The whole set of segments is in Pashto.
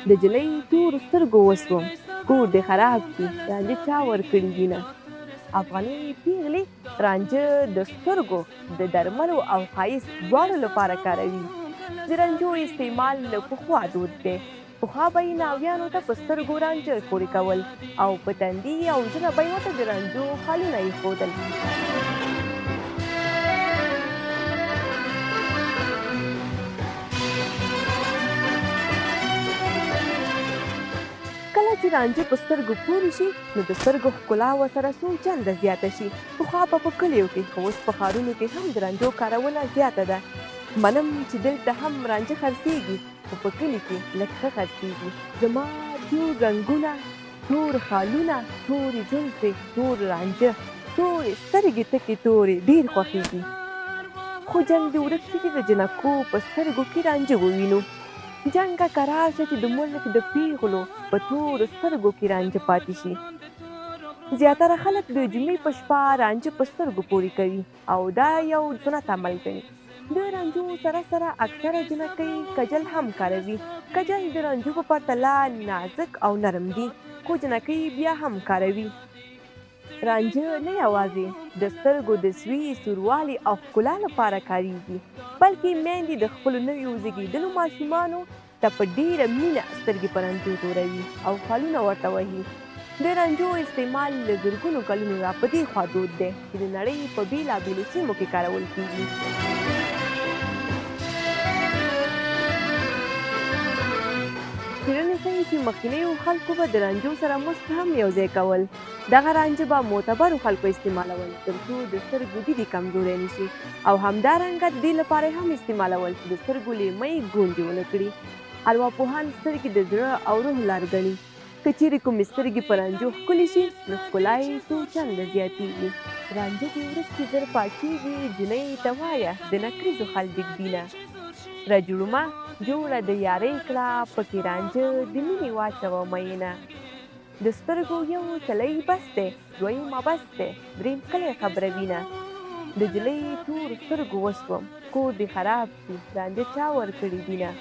د جلۍ تورو سترګو وسوم کور دې خراب کړي رانجه چا ورکړي دینه. افغاني پیغلې رانجه د سترګو د درملو او ښایست دواړو لپاره کاروي. د رانجو استعمال له پخوا دود دی. پخوا به یې ناویانو ته په سترګو رانجه پورې کول او په تندي او ژبه به یې ورته د رانجو خالونه ایښودل. کله چې رانجه په سترګو پورې شي نو د سترګو ښکلا ورسره څو چنده زیاته شي. پخوا به په کلیو کې خو اوس په ښارونو کې هم د رانجو کارونه زیاته ده. منم چې دلته هم رانجه خرڅېږي خو په کلي کې لږ ښه خرڅېږي. زما تور رنګونه، تور خالونه، تورې زلفې، تور رانجه، تورې سترګې تکې تورې ډېر خوښېږي. خو جنګ دې ورک شي چې د جنکو په سترګو کې رانجه ووینو. جنګه کرار شه چې د ملک د پیغلو په تورو سترګو کې رانجه پاتې شي. زیاتره خلک د جمعې په شپه رانجه په سترګو پورې کوي او دا یو سنت عمل ګڼي. د رانجو سره سره اکثره جنکۍ کجل هم کاروي. کجل د رانجو په پرتله نازک او نرم دي خو جنکۍ بیا هم کاروي. رانجه نه یوازې د سترګو د سوي سوروالي او ښکلا لپاره کاریږي بلکې میندې د خپلو نویو زیږېدلو ماشومانو ته په ډېره مینه سترګې په رانجو توروي او خالونه ورته وهي. د رانجو استعمال له زرګونو کلونو را په دې خوا دود دی چې د نړۍ په بېلابېلو سیمو کې کارول کېږي. څېړنې ښیي چې مخکینیو خلکو به د رانجو سره مشک هم یوځای کول. دغه رانجه به معتبرو خلکو استعمالول تر څو د سترګو دیدې کمزوری نه شي او همدارنګه د دې لپاره هم استعمالول چې د سترګو لیمۍ ګونډې ونه کړي. ارواپوهان سترګې د زړه او روح لار ګڼي. که چیرې کومې سترګې په رانجو ښکلې شي نو ښکلا یې څو چنده زیاتېږي. رانجه دې ورځ کې زر پاکېږي جنۍ ته وایه د نکریزو خل دېږدینه. رجوړمه جوړه د یارۍ کړه پکې رانجه د مینې واچوه مینه. د سترګو یو سلی بس دی دویمه بس دی دریم کلی خبره وینه. د جلۍ تور سترګو وسوم کور دې خراب شي رانجه چا ورکړي دینه.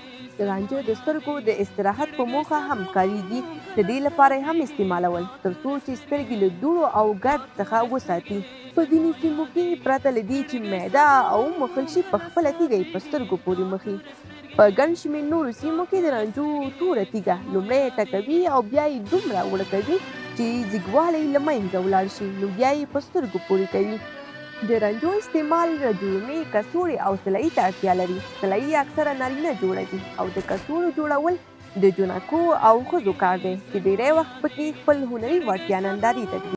رانجه د سترګو د استراحت په موخه هم کاریږي. د دې لپاره هم استعمالول تر څو چې سترګې له دوړو او ګرد څخه وساتي. په ځینې سیمو کې پرته له دې چې معده او مخل شي په خپله تیږه یې په سترګو پورې مخي. په ګڼ شمېر نورو سیمو کې د رانجو توره تیږه لومړی ټکوي او بیا یې دومره وړه کوي چې زیږوالی له منځه ولاړ شي نو بیا یې په سترګو پورې کوي. د رانجو استعمال رجوړمې کڅوړې او سلایي ته اړتیا لري. سلایي اکثره نارینه جوړوي او د کڅوړو جوړول د جنکو او ښځو کار دی چې ډېری وخت پکې خپل هنري وړتیا نندارې ته ږدي.